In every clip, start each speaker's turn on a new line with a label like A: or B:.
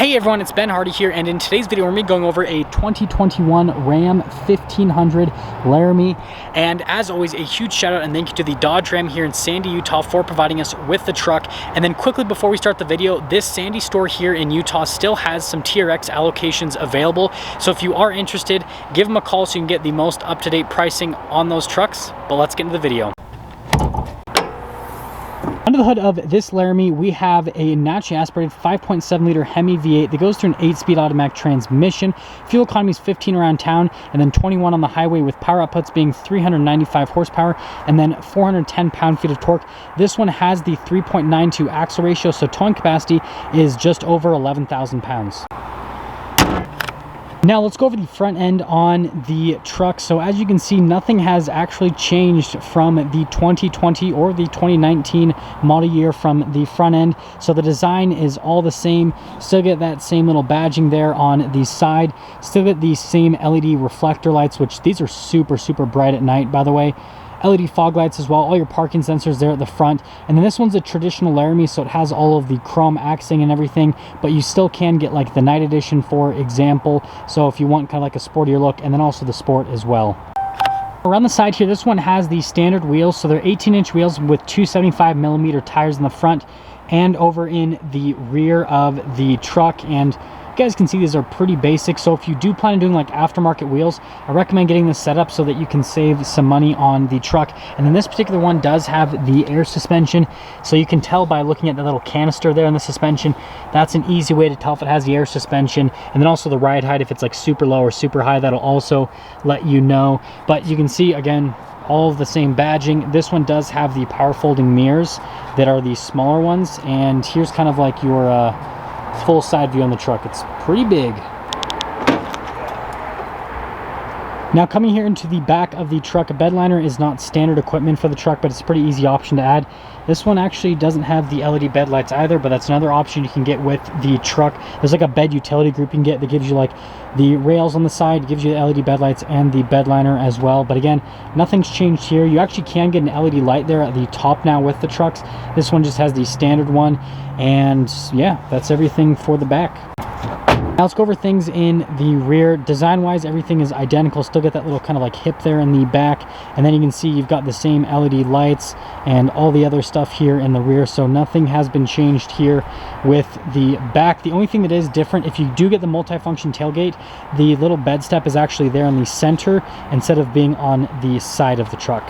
A: Hey everyone, it's Ben Hardy here, and in today's video we're going to be going over a 2021 Ram 1500 Laramie. And as always, a huge shout out and thank you to the Dodge Ram here in Sandy, Utah for providing us with the truck. And then quickly before we start the video, this Sandy store here in Utah still has some TRX allocations available. So if you are interested, give them a call so you can get the most up-to-date pricing on those trucks. But let's get into the video. Under the hood of this Laramie, we have a naturally aspirated 5.7 liter Hemi V8 that goes through an 8-speed automatic transmission. Fuel economy is 15 around town, and then 21 on the highway, with power outputs being 395 horsepower and then 410 pound-feet of torque. This one has the 3.92 axle ratio, so towing capacity is just over 11,000 pounds. Now let's go over the front end on the truck. So as you can see, nothing has actually changed from the 2020 or the 2019 model year from the front end. So the design is all the same. Still get that same little badging there on the side. Still get the same LED reflector lights, which these are super bright at night, by the way. LED fog lights as well, all your parking sensors there at the front. And then this one's a traditional Laramie, so it has all of the chrome axing and everything, but you still can get like the night edition, for example, so if you want kind of like a sportier look, and then also the sport as well. Around the side here, this one has the standard wheels, so they're 18-inch wheels with 275mm tires in the front and over in the rear of the truck. And you guys can see these are pretty basic, so if you do plan on doing like aftermarket wheels, I recommend getting this set up so that you can save some money on the truck. And then this particular one does have the air suspension, so you can tell by looking at the little canister there in the suspension. That's an easy way to tell if it has the air suspension. And then also the ride height, if it's like super low or super high, that'll also let you know. But you can see again, all of the same badging. This one does have the power folding mirrors that are the smaller ones, and here's kind of like your full side view on the truck. It's pretty big. Now coming here into the back of the truck, a bed liner is not standard equipment for the truck, but it's a pretty easy option to add. This one actually doesn't have the LED bed lights either, but that's another option you can get with the truck. There's like a bed utility group you can get that gives you like the rails on the side, gives you the LED bed lights and the bed liner as well. But again, nothing's changed here. You actually can get an LED light there at the top now with the trucks. This one just has the standard one, and yeah, that's everything for the back. Now let's go over things in the rear. Design wise, everything is identical. Still get that little kind of like hip there in the back, and then you can see you've got the same LED lights and all the other stuff here in the rear, so nothing has been changed here with the back. The only thing that is different, if you do get the multifunction tailgate, the little bed step is actually there in the center instead of being on the side of the truck.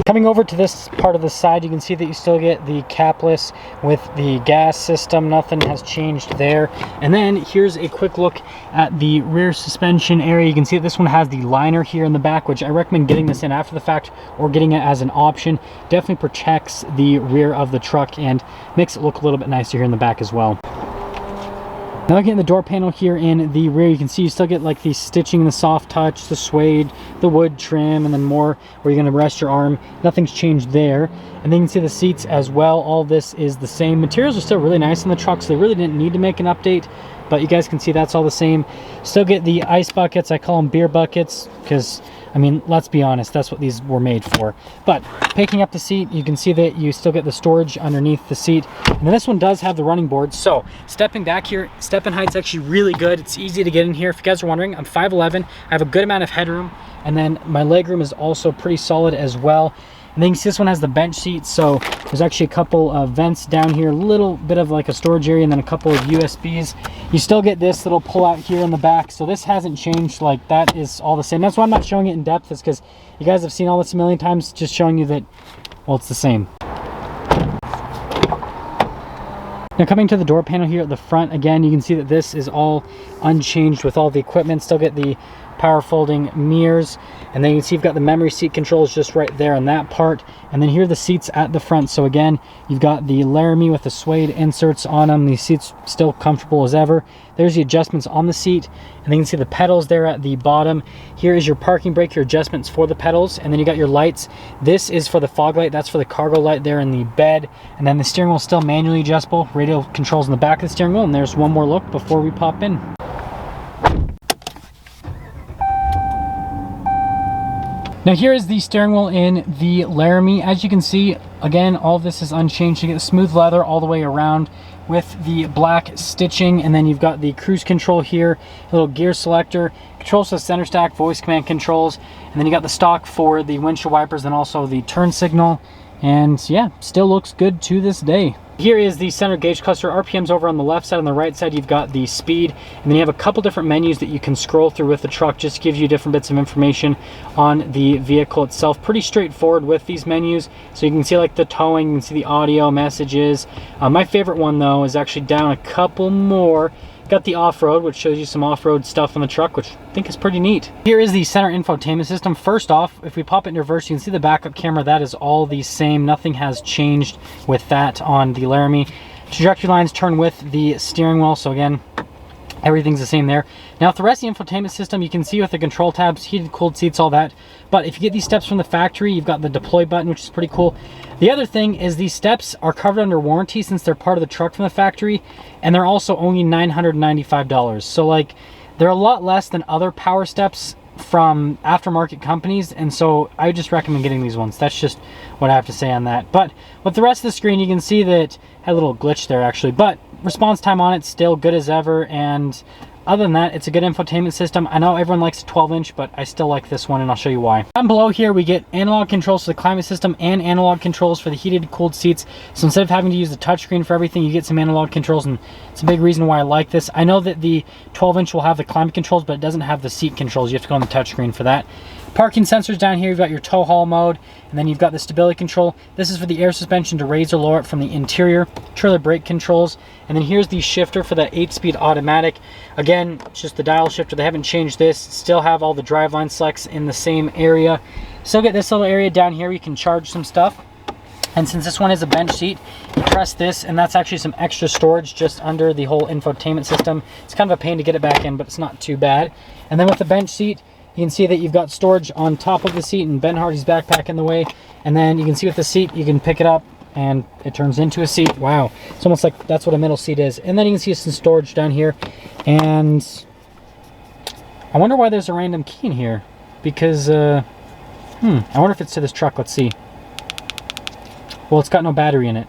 A: Coming over to this part of the side, you can see that you still get the capless with the gas system. Nothing has changed there. And then here's a quick look at the rear suspension area. You can see that this one has the liner here in the back, which I recommend getting this in after the fact or getting it as an option. Definitely protects the rear of the truck and makes it look a little bit nicer here in the back as well. Now looking at the door panel here in the rear, you can see you still get like the stitching, the soft touch, the suede, the wood trim, and then more where you're going to rest your arm. Nothing's changed there. And then you can see the seats as well. All this is the same. Materials are still really nice in the truck, so they really didn't need to make an update. But you guys can see that's all the same. Still get the ice buckets. I call them beer buckets because, I mean, let's be honest, that's what these were made for. But picking up the seat, you can see that you still get the storage underneath the seat. And then this one does have the running boards. So stepping back here, step-in height's actually really good. It's easy to get in here. If you guys are wondering, I'm 5'11". I have a good amount of headroom. And then my legroom is also pretty solid as well. And then you can see this one has the bench seat, so there's actually a couple of vents down here, a little bit of like a storage area, and then a couple of USBs. You still get this little pull out here in the back, so this hasn't changed. Like, that is all the same. That's why I'm not showing it in depth, is because you guys have seen all this a million times, just showing you that, well, it's the same. Now coming to the door panel here at the front, again, you can see that this is all unchanged with all the equipment. Still get the power folding mirrors, and then you can see you've got the memory seat controls just right there on that part. And then here are the seats at the front. So again, you've got the Laramie with the suede inserts on them. These seats still comfortable as ever. There's the adjustments on the seat, and then you can see the pedals there at the bottom. Here is your parking brake, your adjustments for the pedals, and then you got your lights. This is for the fog light, that's for the cargo light there in the bed. And then the steering wheel is still manually adjustable. Radio controls in the back of the steering wheel, and there's one more look before we pop in. Now here is the steering wheel in the Laramie. As you can see, again, all of this is unchanged. You get the smooth leather all the way around with the black stitching, and then you've got the cruise control here, a little gear selector, controls the center stack, voice command controls, and then you got the stock for the windshield wipers and also the turn signal. And yeah, still looks good to this day. Here is the center gauge cluster. RPMs over on the left side. On the right side, you've got the speed, and then you have a couple different menus that you can scroll through with the truck. Just gives you different bits of information on the vehicle itself. Pretty straightforward with these menus. So you can see like the towing, you can see the audio, messages. My favorite one though is actually down a couple more. Got the off-road, which shows you some off-road stuff on the truck, which I think is pretty neat. Here is the center infotainment system. First off, if we pop it in reverse, you can see the backup camera. That is all the same. Nothing has changed with that on the Laramie. Trajectory lines turn with the steering wheel, so again, everything's the same there. Now, with the rest of the infotainment system, you can see with the control tabs, heated, cooled seats, all that. But if you get these steps from the factory, you've got the deploy button, which is pretty cool. The other thing is these steps are covered under warranty since they're part of the truck from the factory, and they're also only $995. So like, they're a lot less than other power steps from aftermarket companies, and so I would just recommend getting these ones. That's just what I have to say on that. But with the rest of the screen, you can see that it had a little glitch there actually, but response time on it's still good as ever, and other than that, it's a good infotainment system. I know everyone likes a 12-inch, but I still like this one, and I'll show you why. Down below here, we get analog controls for the climate system and analog controls for the heated, cooled seats. So instead of having to use the touchscreen for everything, you get some analog controls, and it's a big reason why I like this. I know that the 12-inch will have the climate controls, but it doesn't have the seat controls. You have to go on the touchscreen for that. Parking sensors down here, you've got your tow haul mode, and then you've got the stability control. This is for the air suspension to raise or lower it from the interior. Trailer brake controls, and then here's the shifter for that 8-speed automatic. Again, it's just the dial shifter. They haven't changed this. Still have all the driveline selects in the same area. Still get this little area down here where you can charge some stuff. And since this one is a bench seat, you press this, and that's actually some extra storage just under the whole infotainment system. It's kind of a pain to get it back in, but it's not too bad. And then with the bench seat, you can see that you've got storage on top of the seat and Ben Hardy's backpack in the way. And then you can see with the seat, you can pick it up and it turns into a seat. Wow. It's almost like that's what a middle seat is. And then you can see some storage down here. And I wonder why there's a random key in here. Because, I wonder if it's to this truck. Let's see. Well, it's got no battery in it.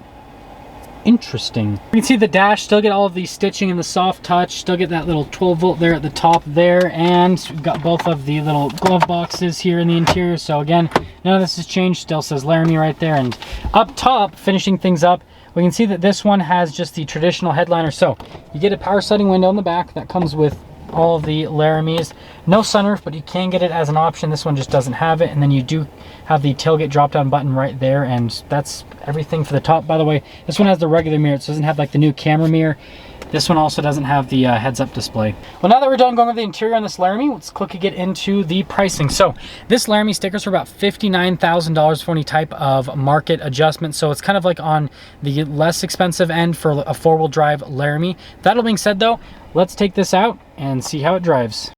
A: Interesting. You can see the dash, still get all of the stitching and the soft touch, still get that little 12-volt there at the top there, and we've got both of the little glove boxes here in the interior. So again, none of this has changed, still says Laramie right there. And up top, finishing things up, we can see that this one has just the traditional headliner. So you get a power sliding window in the back that comes with all of the Laramies. No sunroof, but you can get it as an option. This one just doesn't have it. And then you do have the tailgate drop down button right there, and that's everything for the top. By the way, this one has the regular mirror. It doesn't have like the new camera mirror. This one also doesn't have the heads-up display. Well, now that we're done going over the interior on this Laramie, let's quickly get into the pricing. So this Laramie stickers are about $59,000 for any type of market adjustment. So it's kind of like on the less expensive end for a four-wheel drive Laramie. That all being said though, let's take this out and see how it drives.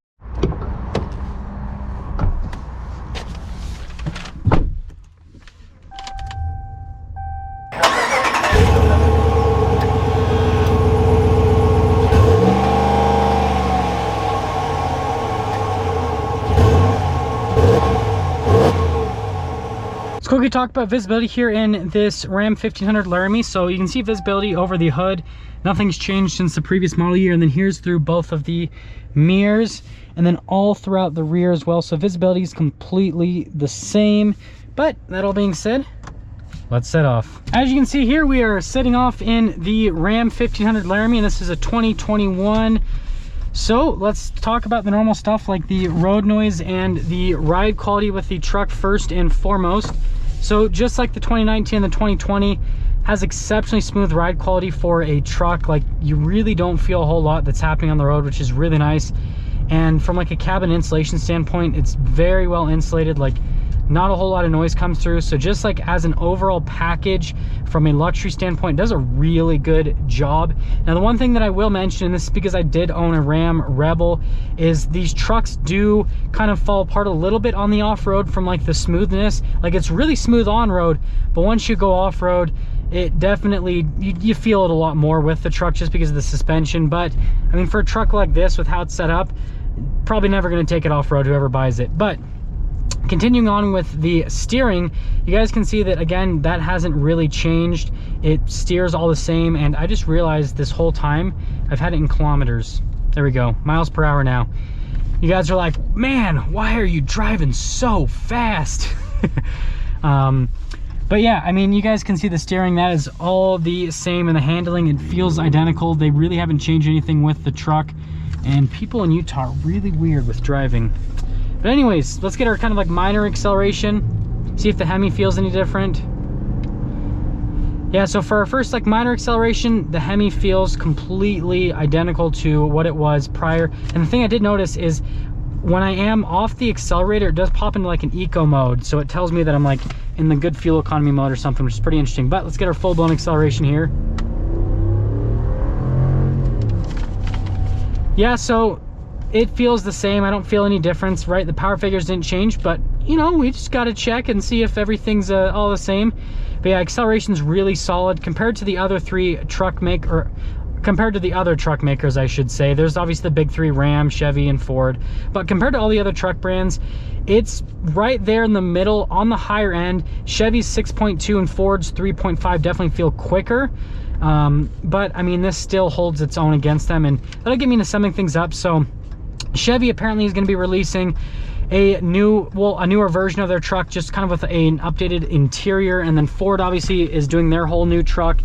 A: Quickly talk about visibility here in this Ram 1500 Laramie. So you can see visibility over the hood. Nothing's changed since the previous model year. And then here's through both of the mirrors and then all throughout the rear as well. So visibility is completely the same. But that all being said, let's set off. As you can see here, we are setting off in the Ram 1500 Laramie, and this is a 2021. So let's talk about the normal stuff like the road noise and the ride quality with the truck first and foremost. So just like the 2019 and the 2020, has exceptionally smooth ride quality for a truck. Like, you really don't feel a whole lot that's happening on the road, which is really nice. And from like a cabin insulation standpoint, it's very well insulated. Like, not a whole lot of noise comes through. So just like as an overall package from a luxury standpoint, it does a really good job. Now, the one thing that I will mention, and this is because I did own a Ram Rebel, is these trucks do kind of fall apart a little bit on the off-road from like the smoothness. Like, it's really smooth on road, but once you go off-road, it definitely, you feel it a lot more with the truck just because of the suspension. But I mean, for a truck like this with how it's set up, probably never going to take it off-road, whoever buys it. But Continuing on with the steering, you guys can see that again, that hasn't really changed. It steers all the same, and I just realized this whole time I've had it in kilometers. There we go, miles per hour now. You guys are like, man, why are you driving so fast? But yeah, I mean, you guys can see the steering, that is all the same, and the handling, it feels identical. They really haven't changed anything with the truck, and people in Utah are really weird with driving. But anyways, let's get our kind of like minor acceleration, see if the Hemi feels any different. Yeah, so for our first like minor acceleration, the Hemi feels completely identical to what it was prior. And the thing I did notice is when I am off the accelerator, it does pop into like an eco mode. So it tells me that I'm like in the good fuel economy mode or something, which is pretty interesting. But let's get our full blown acceleration here. Yeah, so it feels the same. I don't feel any difference, right? The power figures didn't change, but you know, we just got to check and see if everything's all the same. But yeah, acceleration's really solid compared to the other compared to the other truck makers, I should say. There's obviously the big three, Ram, Chevy, and Ford. But compared to all the other truck brands, it's right there in the middle on the higher end. Chevy's 6.2 and Ford's 3.5 definitely feel quicker. But I mean, this still holds its own against them, and that'll get me into summing things up. So Chevy apparently is going to be releasing a newer version of their truck, just kind of with an updated interior. And then Ford obviously is doing their whole new truck.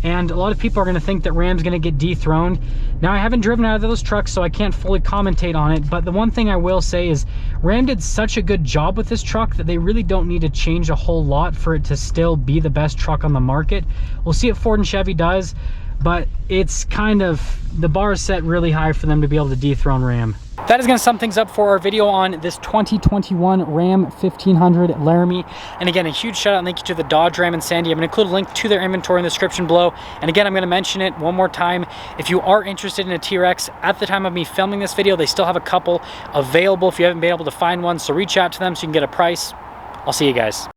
A: And a lot of people are going to think that Ram's going to get dethroned. Now, I haven't driven out of those trucks, so I can't fully commentate on it. But the one thing I will say is Ram did such a good job with this truck that they really don't need to change a whole lot for it to still be the best truck on the market. We'll see what Ford and Chevy does, but it's kind of, the bar is set really high for them to be able to dethrone Ram. That is going to sum things up for our video on this 2021 Ram 1500 Laramie. And again, a huge shout out and thank you to the Dodge Ram and Sandy. I'm going to include a link to their inventory in the description below. And again, I'm going to mention it one more time. If you are interested in a T-Rex, at the time of me filming this video, they still have a couple available if you haven't been able to find one. So reach out to them so you can get a price. I'll see you guys.